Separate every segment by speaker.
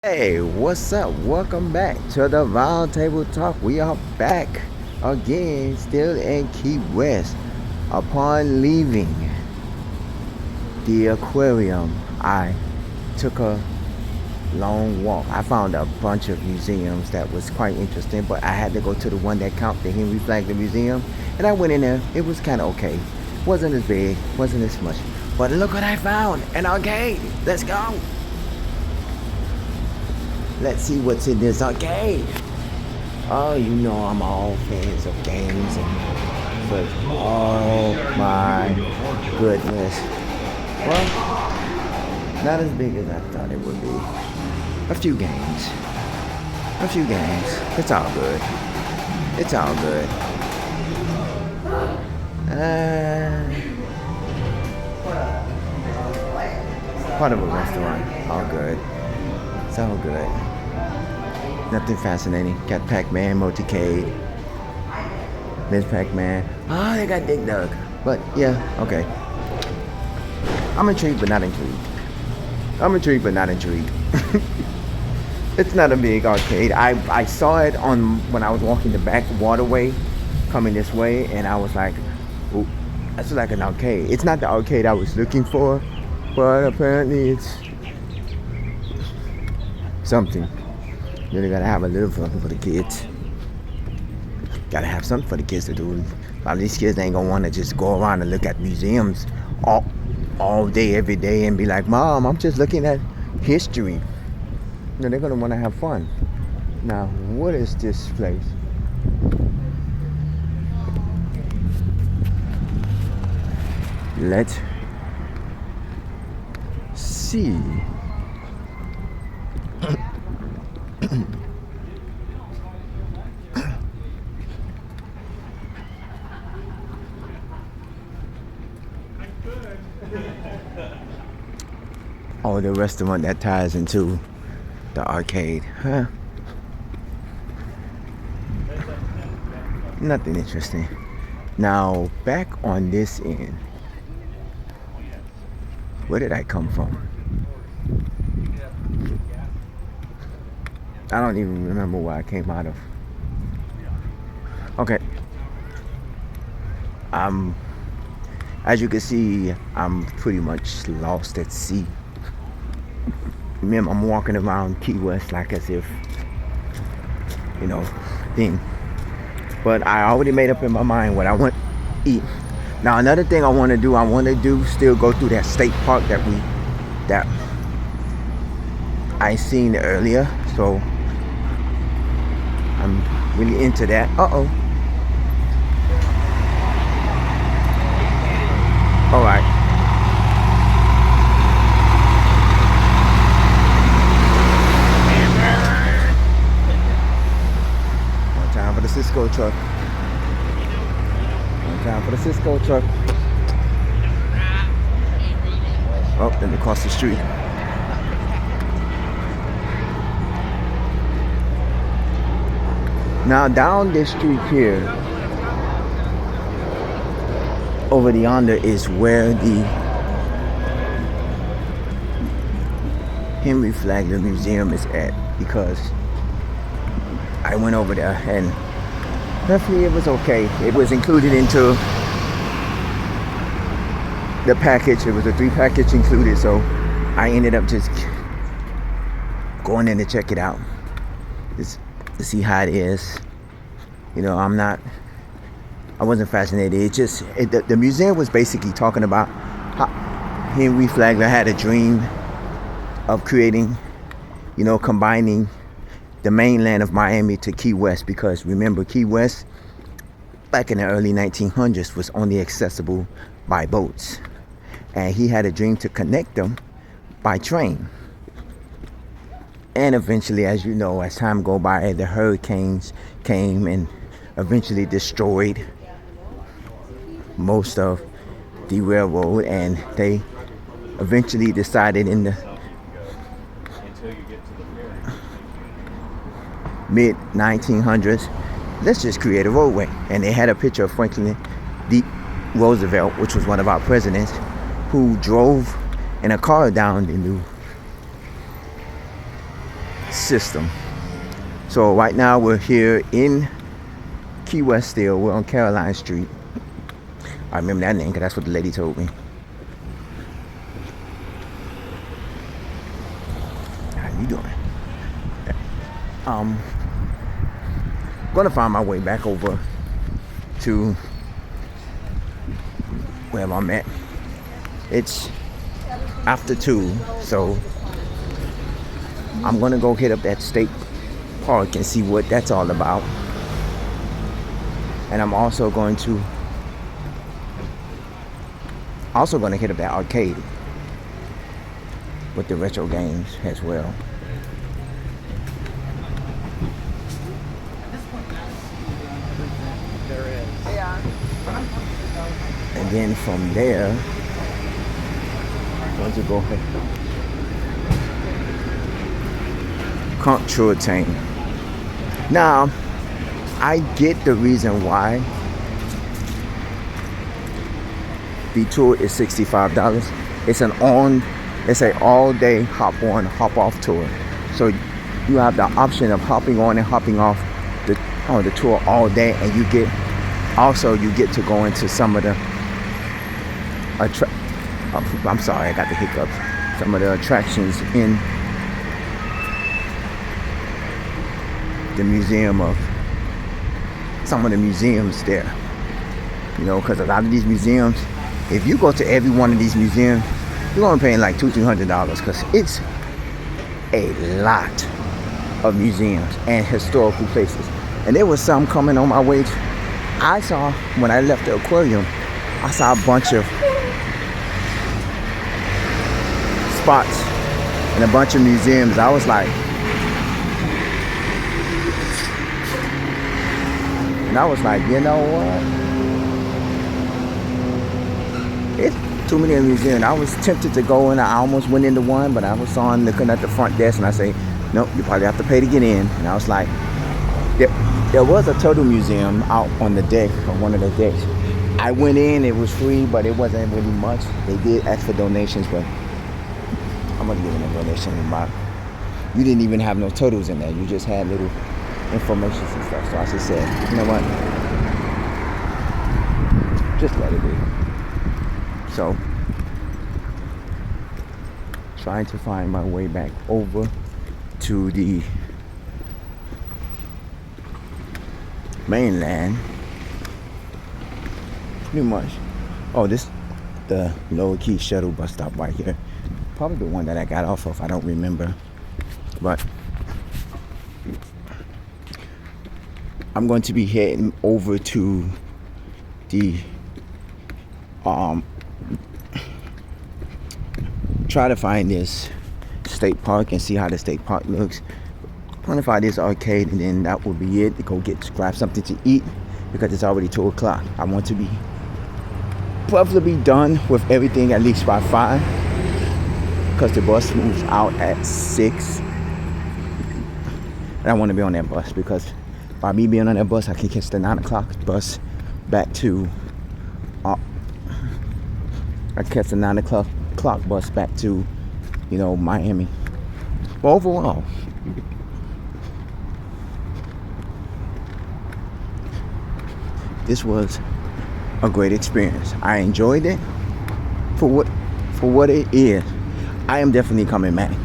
Speaker 1: Hey, what's up? Welcome back to the Round Table Talk. We are back again, still in Key West. Upon leaving the aquarium, I took a long walk. I found a bunch of museums that was quite interesting, but I had to go to the one that count the Henry Flagler Museum, and I went in there. It was kind of okay. Wasn't as big, wasn't as much, but look what I found! An arcade. Let's go. Let's see what's in this arcade. Oh, you know I'm all fans of games but oh my goodness. Well, not as big as I thought it would be. A few games. A few games. It's all good. It's all good. Part of a restaurant. All good. It's all good. Nothing fascinating. Got Pac-Man, Motorcade, Miss Pac-Man. Oh, they got Dig Dug. But yeah, okay. I'm intrigued but not intrigued. I'm intrigued but not intrigued. It's not a big arcade. I saw it on when I was walking the back waterway coming this way, and I was like, ooh, that's like an arcade. It's not the arcade I was looking for, but apparently it's something. You really gotta have a little something for the kids. Gotta have something for the kids to do. A lot of these kids ain't gonna wanna just go around and look at museums all day, every day, and be like, Mom, I'm just looking at history. You know, they're gonna wanna have fun. Now, what is this place? Let's see. Oh, the restaurant that ties into the arcade, huh? Nothing interesting. Now, back on this end, where did I come from? I don't even remember where I came out of. Okay. As you can see, I'm pretty much lost at sea. Remember, I'm walking around Key West like as if, thing. But I already made up in my mind what I want to eat. Now, another thing I want to do still go through that state park that I seen earlier. So I'm really into that. Uh-oh. All right. One time for the Cisco truck. One time for the Cisco truck. Oh, then across the street. Now down this street here, over yonder is where the Henry Flagler Museum is at, because I went over there and definitely it was okay. It was included into the package. It was a 3 package included, so I ended up just going in to check it out, just to see how it is. I wasn't fascinated. The museum was basically talking about how Henry Flagler had a dream of creating, combining the mainland of Miami to Key West, because remember, Key West back in the early 1900s was only accessible by boats, and he had a dream to connect them by train. And eventually, as you know, as time go by, the hurricanes came and eventually destroyed most of the railroad, and they eventually decided in the mid 1900s, let's just create a roadway. And they had a picture of Franklin D. Roosevelt, which was one of our presidents, who drove in a car down the new system. So right now we're here in Key West still. We're on Caroline Street. I remember that name because that's what the lady told me. How you doing? Gonna find my way back over to wherever I'm at. It's after 2, so I'm gonna go hit up that state park and see what that's all about. And I'm also going to hit up that arcade with the retro games as well. And then from there, I'm going to go ahead. Contretemps. Now, I get the reason why the tour is $65. It's an all day hop on, hop off tour. So you have the option of hopping on and hopping off the tour all day, and you get to go into some of the I'm sorry, I got the hiccups. Some of the attractions in the some of the museums there. You know, because a lot of these museums, if you go to every one of these museums, you're going to pay like $200-$300 because it's a lot of museums and historical places. And there was some coming on my way. I saw, when I left the aquarium, I saw a bunch of spots and a bunch of museums. I was like, you know what? It's too many museums. I was tempted to go in. I almost went into one, but I was looking at the front desk, and I say, nope, you probably have to pay to get in. And I was like, there was a turtle museum out on the deck, on one of the decks. I went in, it was free, but it wasn't really much. They did ask for donations, but I'm gonna give them a donation. You didn't even have no turtles in there. You just had little information and stuff. So I just said, you know what? Just let it be. So, trying to find my way back over to the mainland. Pretty much. Oh, this the Lower Key shuttle bus stop right here. Probably the one that I got off of. I don't remember. But I'm going to be heading over to the try to find this state park and see how the state park looks. I'm gonna find this arcade, and then that will be it. To go grab something to eat because it's already 2 o'clock. I want to be probably done with everything at least by 5 because the bus moves out at 6. And I want to be on that bus because by me being on that bus, I can catch the 9 o'clock bus back to I catch the 9 o'clock bus back to, Miami. Well, overall, this was a great experience. I enjoyed it for what it is. I am definitely coming back.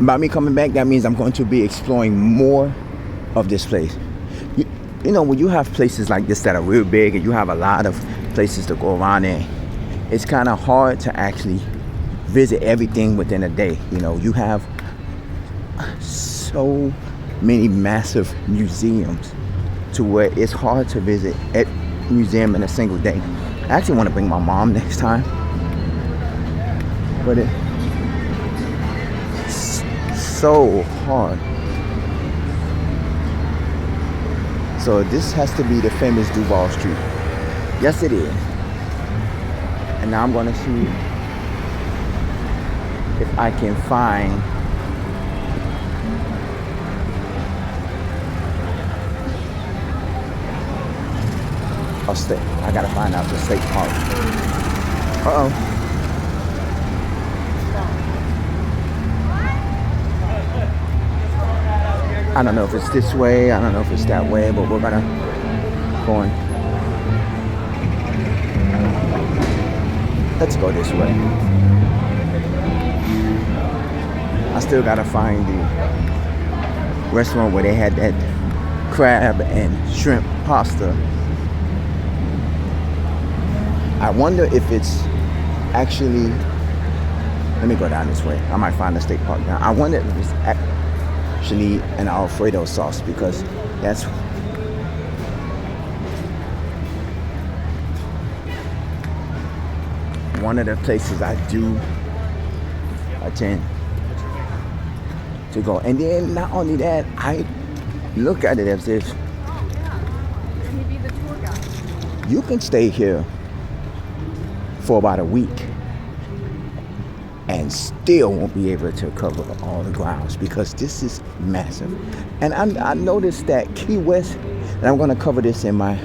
Speaker 1: By me coming back, that means I'm going to be exploring more of this place. You know, when you have places like this that are real big and you have a lot of places to go around in, it's kind of hard to actually visit everything within a day. You know, you have so many massive museums to where it's hard to visit a museum in a single day. I actually want to bring my mom next time, but it's so hard. So this has to be the famous Duval Street. Yes, it is. And now I'm going to see if I can find a state. I got to find out the state park. Uh-oh. I don't know if it's this way, I don't know if it's that way, but we're gonna go in. Let's go this way. I still gotta find the restaurant where they had that crab and shrimp pasta. I wonder if it's actually, let me go down this way. I might find a steak park now. I wonder if it's actually an Alfredo sauce, because that's one of the places I do attend to go. And then not only that, I look at it as if you can stay here for about a week and still won't be able to cover all the grounds, because this is massive. And I noticed that Key West, and I'm going to cover this in my,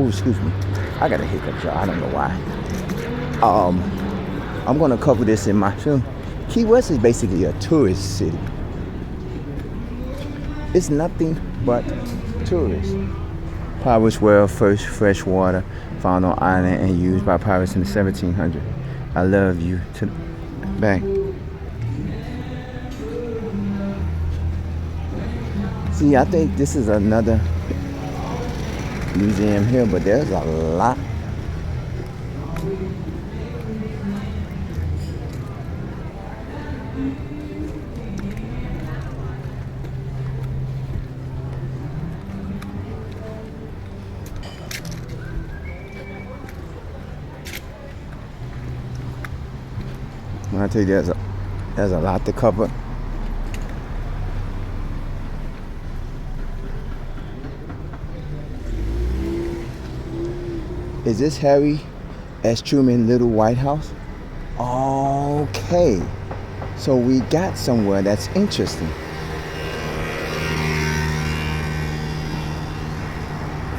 Speaker 1: oh, excuse me, I got a hiccup, y'all. I don't know why. I'm going to cover this in my film. Key West is basically a tourist city. It's nothing but tourists. Pirates were first fresh water found on island and used by pirates in the 1700s. I love you to back. See, I think this is another museum here, but there's a lot. When I tell you there's a lot to cover. Is this Harry S. Truman Little White House? Okay. So we got somewhere that's interesting.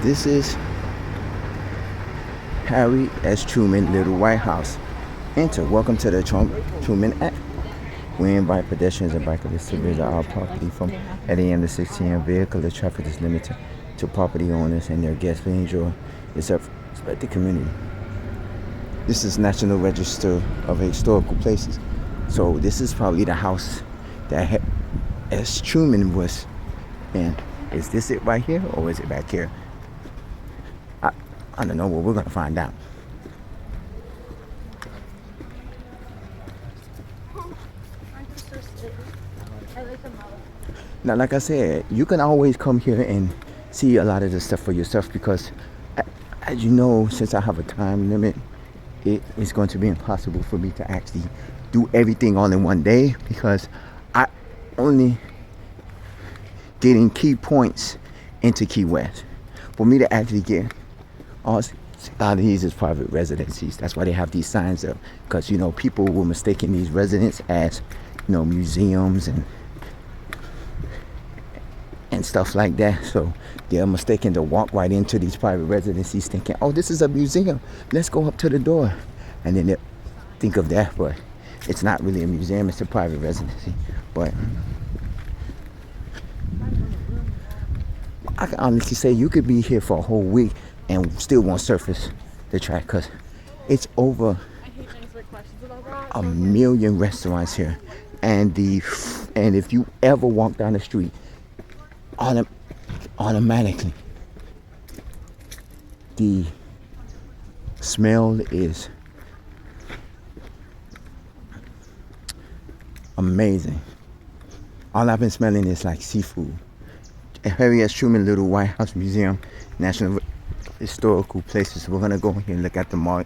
Speaker 1: This is Harry S. Truman Little White House. Enter. Welcome to the Truman Act. We invite pedestrians and bicyclists to visit our property from 8 a.m. to 6 p.m. Vehicular traffic is limited to property owners and their guests. We enjoy yourself. Respect the community. This is National Register of Historical Places. So this is probably the house that S. Truman was in. Is this it right here, or is it back here? I don't know, but we're gonna find out. Now, like I said, you can always come here and see a lot of the stuff for yourself, because as you know, since I have a time limit, it is going to be impossible for me to actually do everything all in one day, because I only getting key points into Key West. For me to actually get all of these is private residencies. That's why they have these signs up, because you know people were mistaking these residents as, you know, museums and stuff like that. So they're mistaken to walk right into these private residencies thinking, oh, this is a museum, let's go up to the door, and then they think of that, but it's not really a museum, it's a private residency. But I can honestly say you could be here for a whole week and still won't surface the track, because it's over a million restaurants here, and if you ever walk down the street, automatically the smell is amazing. All I've been smelling is like seafood. Harry S. Truman Little White House Museum, National Historical Places. We're gonna go here and look at the mart.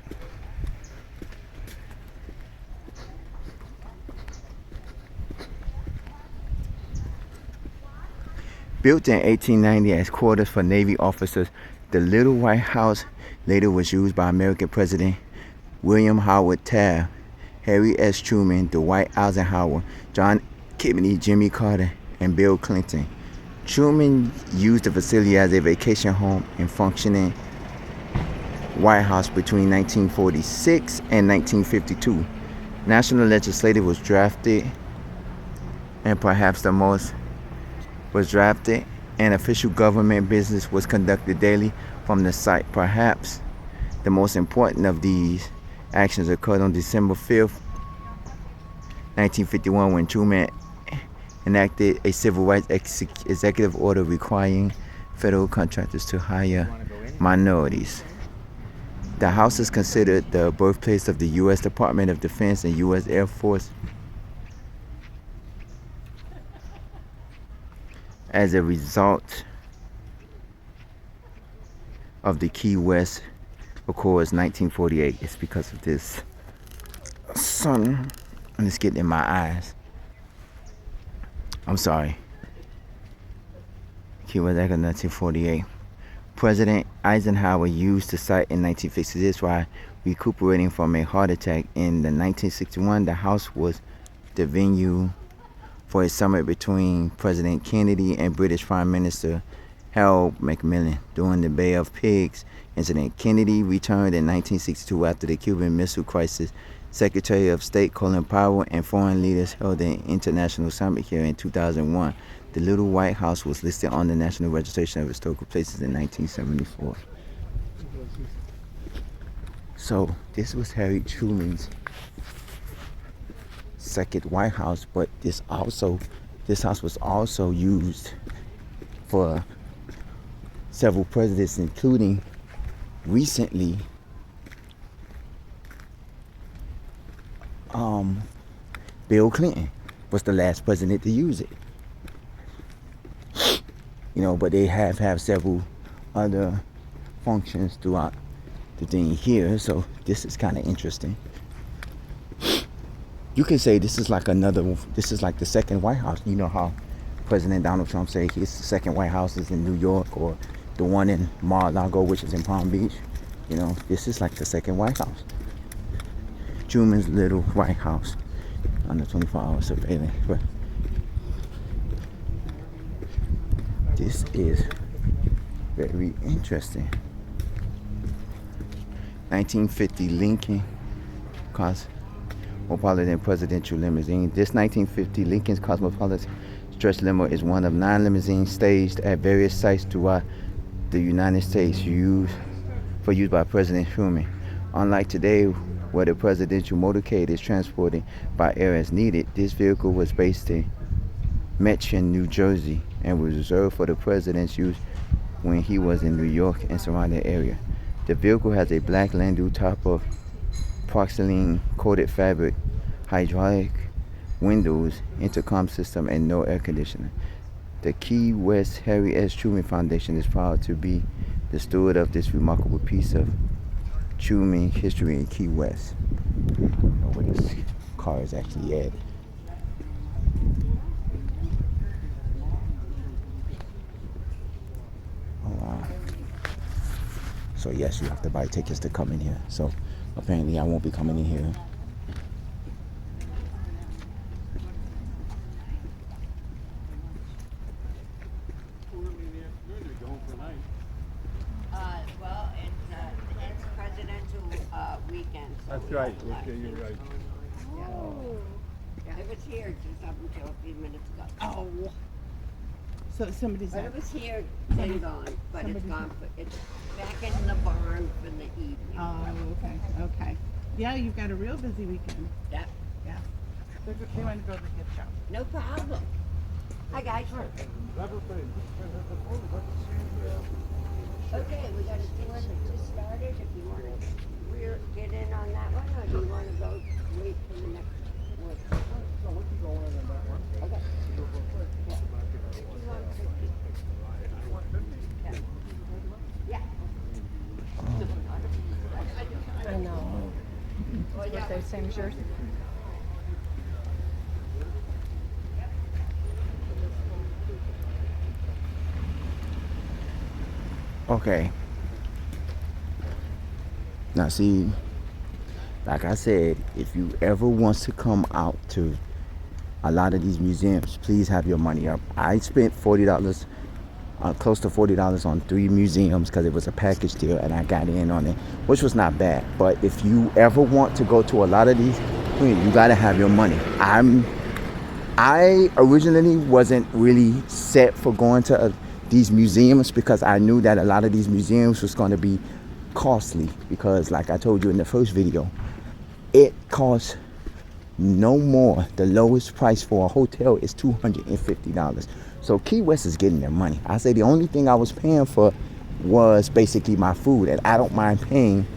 Speaker 1: Built in 1890 as quarters for Navy officers, the Little White House later was used by American President William Howard Taft, Harry S. Truman, Dwight Eisenhower, John Kennedy, Jimmy Carter, and Bill Clinton. Truman used the facility as a vacation home and functioning White House between 1946 and 1952. National legislation was drafted, and perhaps the most was drafted, and official government business was conducted daily from the site. Perhaps the most important of these actions occurred on December 5th, 1951, when Truman enacted a civil rights executive order requiring federal contractors to hire minorities. The house is considered the birthplace of the U.S. Department of Defense and U.S. Air Force. As a result of the Key West Accords 1948, it's because of this sun, and it's getting in my eyes. I'm sorry. Key West Accord 1948. President Eisenhower used the site in 1956 while recuperating from a heart attack. In the 1961, the house was the venue for a summit between President Kennedy and British Prime Minister Harold Macmillan. During the Bay of Pigs incident, Kennedy returned in 1962 after the Cuban Missile Crisis. Secretary of State Colin Powell and foreign leaders held an international summit here in 2001. The Little White House was listed on the National Registration of Historical Places in 1974. So this was Harry Truman's second White House, but this house was also used for several presidents, including recently Bill Clinton was the last president to use it. But they have several other functions throughout the thing here, so this is kind of interesting. You can say this is like the second White House. You know how President Donald Trump said his second White House is in New York, or the one in Mar-a-Lago, which is in Palm Beach. This is like the second White House. Truman's Little White House under 24-hour surveillance. But this is very interesting. 1950 Lincoln Cosmopolitan Presidential Limousine. This 1950 Lincoln's Cosmopolitan Stretch Limo is one of 9 limousines staged at various sites throughout the United States used by President Truman. Unlike today, where the presidential motorcade is transported by air as needed, this vehicle was based in Metchin, New Jersey, and was reserved for the president's use when he was in New York and surrounding area. The vehicle has a black landau top of porcelain coated fabric, hydraulic windows, intercom system, and no air conditioning. The Key West Harry S. Truman Foundation is proud to be the steward of this remarkable piece of Truman history in Key West. I don't know where this car is actually at. So yes, you have to buy tickets to come in here. So apparently I won't be coming in here.
Speaker 2: It's presidential weekend. So
Speaker 3: That's right. Okay, you're right.
Speaker 2: Yeah. It was here just up until a few minutes ago. Oh.
Speaker 4: So somebody's
Speaker 2: But
Speaker 4: at,
Speaker 2: it was here and gone, but it's gone. It's back in the barn for the evening.
Speaker 4: oh, okay. Yeah, you've got a real busy weekend.
Speaker 2: Yep.
Speaker 4: Yeah. They want to go to the gift shop.
Speaker 2: No problem. Hi guys. Okay, we got a tour that just started. If you want to get in on that one, or do you want to go wait for the next one?
Speaker 3: So we can go in on that one.
Speaker 2: Okay. Yeah.
Speaker 5: I know.
Speaker 2: Well, yeah.
Speaker 5: Birthday, same as yours.
Speaker 1: Okay. Now see, like I said, if you ever want to come out to a lot of these museums, please have your money up. I spent $40, close to $40 on 3 museums because it was a package deal and I got in on it, which was not bad. But if you ever want to go to a lot of these, you gotta have your money. I originally wasn't really set for going to these museums because I knew that a lot of these museums was going to be costly because, like I told you in the first video, it costs no more. The lowest price for a hotel is $250. So Key West is getting their money. I say the only thing I was paying for was basically my food, and I don't mind paying,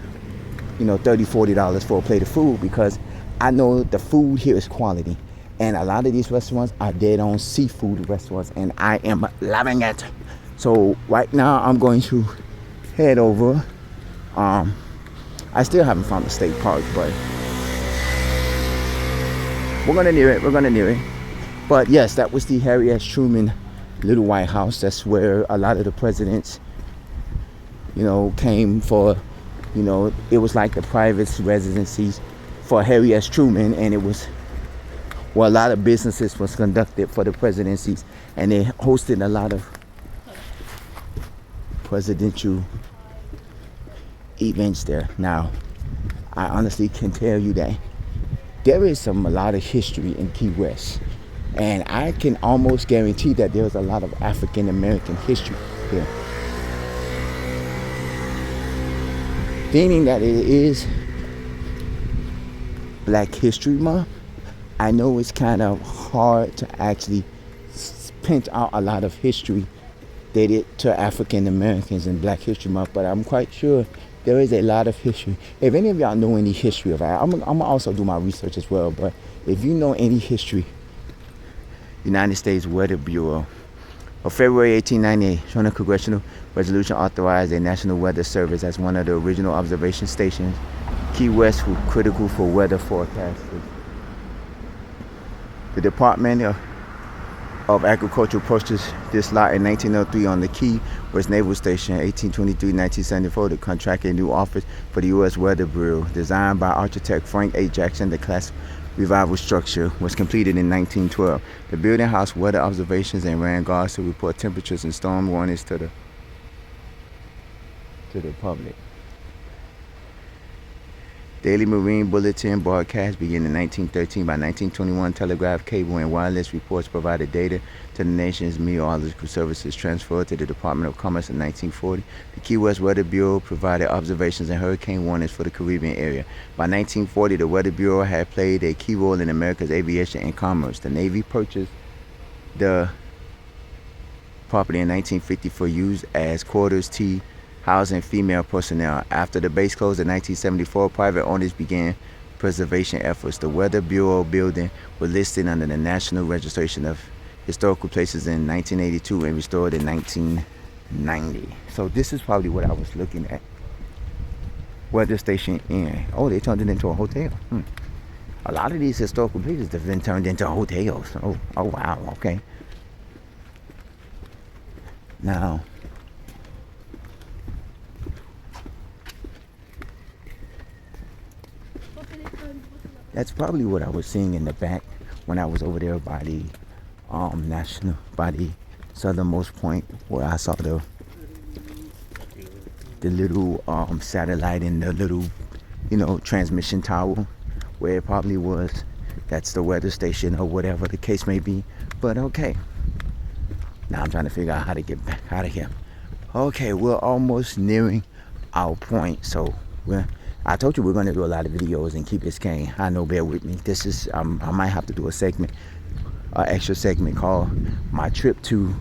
Speaker 1: you know, $30, $40 for a plate of food because I know the food here is quality. And a lot of these restaurants are dead on seafood restaurants, and I am loving it. So right now I'm going to head over. I still haven't found the state park, but we're gonna near it. But yes, that was the Harry S. Truman Little White House. That's where a lot of the presidents, you know, came for, you know, it was like the private residencies for Harry S. Truman, and it was where a lot of businesses was conducted for the presidencies, and they hosted a lot of presidential events there. Now, I honestly can tell you that there is a lot of history in Key West, and I can almost guarantee that there's a lot of African American history here. Meaning that it is Black History Month, I know it's kind of hard to actually pinch out a lot of history dated to African Americans in Black History Month, but I'm quite sure there is a lot of history. If any of y'all know any history of that, I'm gonna also do my research as well, but if you know any history, United States Weather Bureau, of February 1898, showing a congressional resolution authorized a National Weather Service as one of the original observation stations. Key West was critical for weather forecasters. The Department of Agriculture purchased this lot in 1903 on the Key West Naval Station. 1823-1974, to contract a new office for the U.S. Weather Bureau. Designed by architect Frank A. Jackson, the class revival structure was completed in 1912. The building housed weather observations and ran guards to report temperatures and storm warnings to the public. Daily Marine Bulletin broadcast began in 1913. By 1921, telegraph, cable, and wireless reports provided data to the nation's meteorological services. Transferred to the Department of Commerce in 1940. The Key West Weather Bureau provided observations and hurricane warnings for the Caribbean area. By 1940, the Weather Bureau had played a key role in America's aviation and commerce. The Navy purchased the property in 1950 for use as quarters T, housing female personnel. After the base closed in 1974, private owners began preservation efforts. The Weather Bureau building was listed under the National Registration of Historical Places in 1982 and restored in 1990. So this is probably what I was looking at. Weather Station Inn. Oh, they turned it into a hotel. A lot of these historical places have been turned into hotels. Oh wow, okay. Now, that's probably what I was seeing in the back when I was over there by the by the southernmost point, where I saw the little satellite and the little, you know, transmission tower, where it probably was. That's the weather station or whatever the case may be. But okay, now I'm trying to figure out how to get back out of here. Okay, we're almost nearing our point, so I told you we're going to do a lot of videos and keep this game. I know, bear with me. This is, I might have to do a segment, an extra segment called My Trip to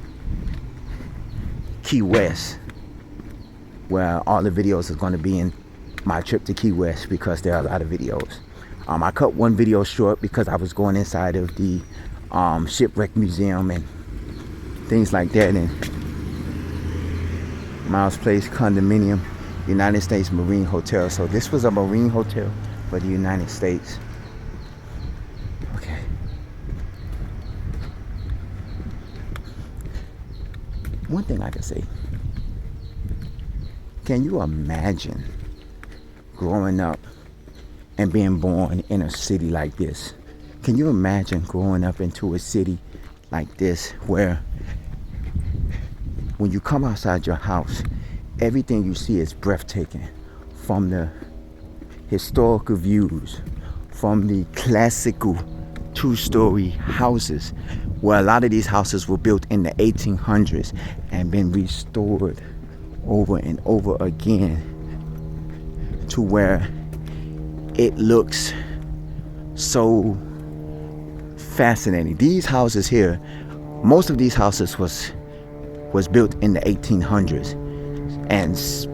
Speaker 1: Key West, where all the videos is going to be in my trip to Key West, because there are a lot of videos. I cut one video short because I was going inside of the shipwreck museum and things like that, and Miles Place condominium, United States Marine Hotel. So this was a Marine hotel for the United States. Okay. One thing I can say, can you imagine growing up and being born in a city like this? Can you imagine growing up into a city like this, where when you come outside your house, everything you see is breathtaking, from the historical views, from the classical two-story houses, where a lot of these houses were built in the 1800s and been restored over and over again to where it looks so fascinating. These houses here, most of these houses was built in the 1800s and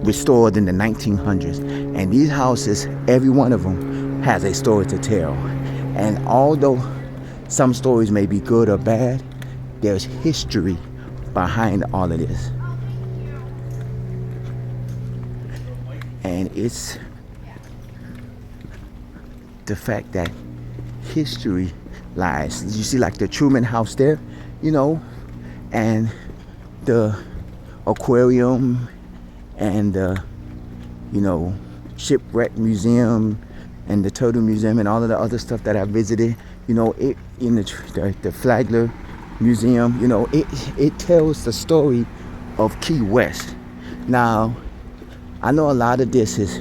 Speaker 1: restored in the 1900s, and these houses, every one of them has a story to tell. And although some stories may be good or bad, there's history behind all of this. And it's the fact that history lies. You see, like the Truman House there, you know, and the aquarium and the, you know, shipwreck museum and the turtle museum and all of the other stuff that I visited, you know, it in the Flagler Museum, you know, it tells the story of Key West. Now, I know a lot of this is,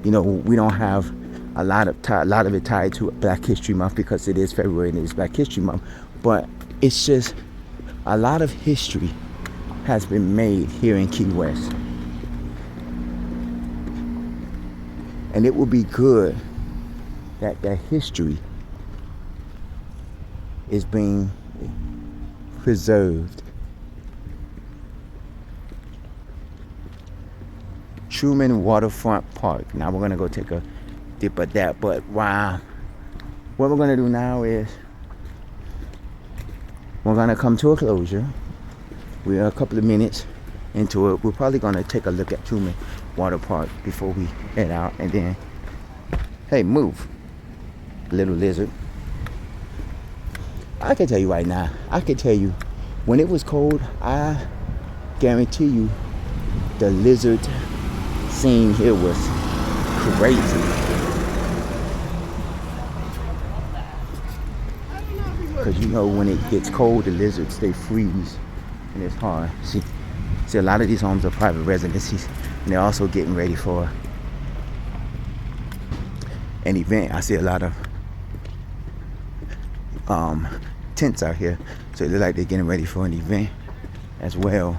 Speaker 1: you know, we don't have a lot of it tied to Black History Month because it is February and it is Black History Month, but it's just a lot of history has been made here in Key West. And it would be good that that history is being preserved. Truman Waterfront Park. Now we're gonna go take a dip at that, but wow. What we're gonna do now is we're gonna come to a closure. We're a couple of minutes into it. We're probably gonna take a look at Truman Water Park before we head out, and then, hey, move, little lizard. I can tell you right now, when it was cold, I guarantee you the lizard scene here was crazy. Because you know, when it gets cold, the lizards, they freeze, and it's hard. See, a lot of these homes are private residences, and they're also getting ready for an event. I see a lot of tents out here, so it looks like they're getting ready for an event as well.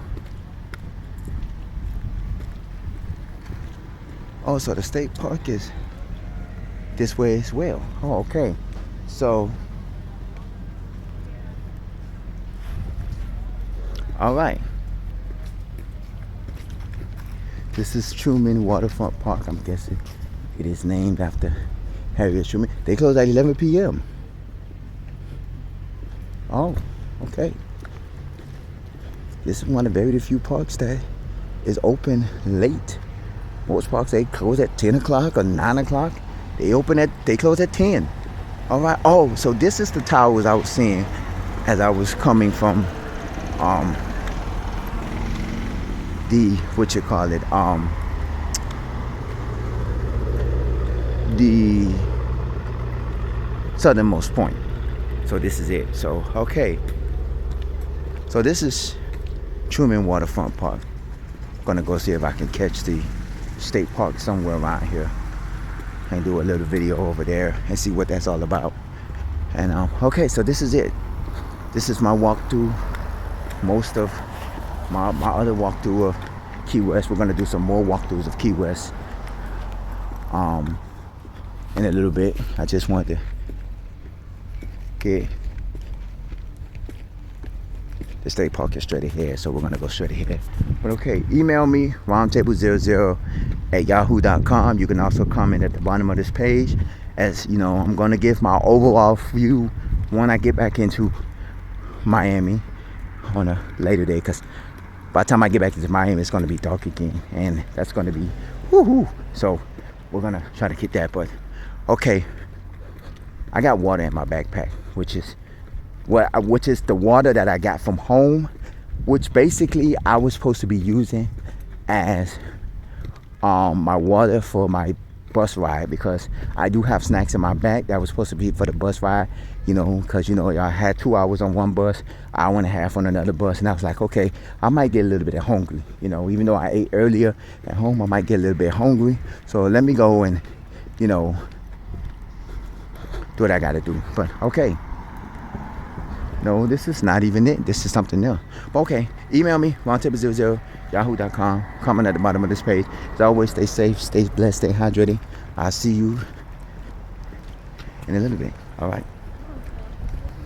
Speaker 1: Also, the state park is this way as well. Oh, okay. So, all right. This is Truman Waterfront Park. I'm guessing it is named after Harriet Truman. They close at 11 p.m. Oh, okay. This is one of the very few parks that is open late. Most parks, they close at 10 o'clock or 9 o'clock. They close at 10. All right. Oh, so this is the towers I was seeing as I was coming from the southernmost point. So this is it. So, okay. So this is Truman Waterfront Park. I'm gonna go see if I can catch the state park somewhere around here and do a little video over there and see what that's all about. And okay, so this is it. This is my walkthrough. Most of my other walkthrough of Key West. We're gonna do some more walkthroughs of Key West in a little bit. I just wanted to get the state park is straight ahead, so we're gonna go straight ahead. But okay, email me roundtable00@yahoo.com. You can also comment at the bottom of this page. As you know, I'm gonna give my overall view when I get back into Miami on a later day, because by the time I get back into Miami, it's gonna be dark again, and that's gonna be woohoo. So we're gonna try to get that. But okay, I got water in my backpack, which is the water that I got from home, which basically I was supposed to be using as my water for my bus ride, because I do have snacks in my bag that was supposed to be for the bus ride, you know, because you know I had 2 hours on one bus, hour and a half on another bus, and I was like, okay, I might get a little bit hungry, you know, even though I ate earlier at home, I might get a little bit hungry. So let me go and, you know, do what I gotta do. But okay, No, this is not even it. This is something new. But okay, email me, roundtable00, yahoo.com. Comment at the bottom of this page. As always, stay safe, stay blessed, stay hydrated. I'll see you in a little bit. All right.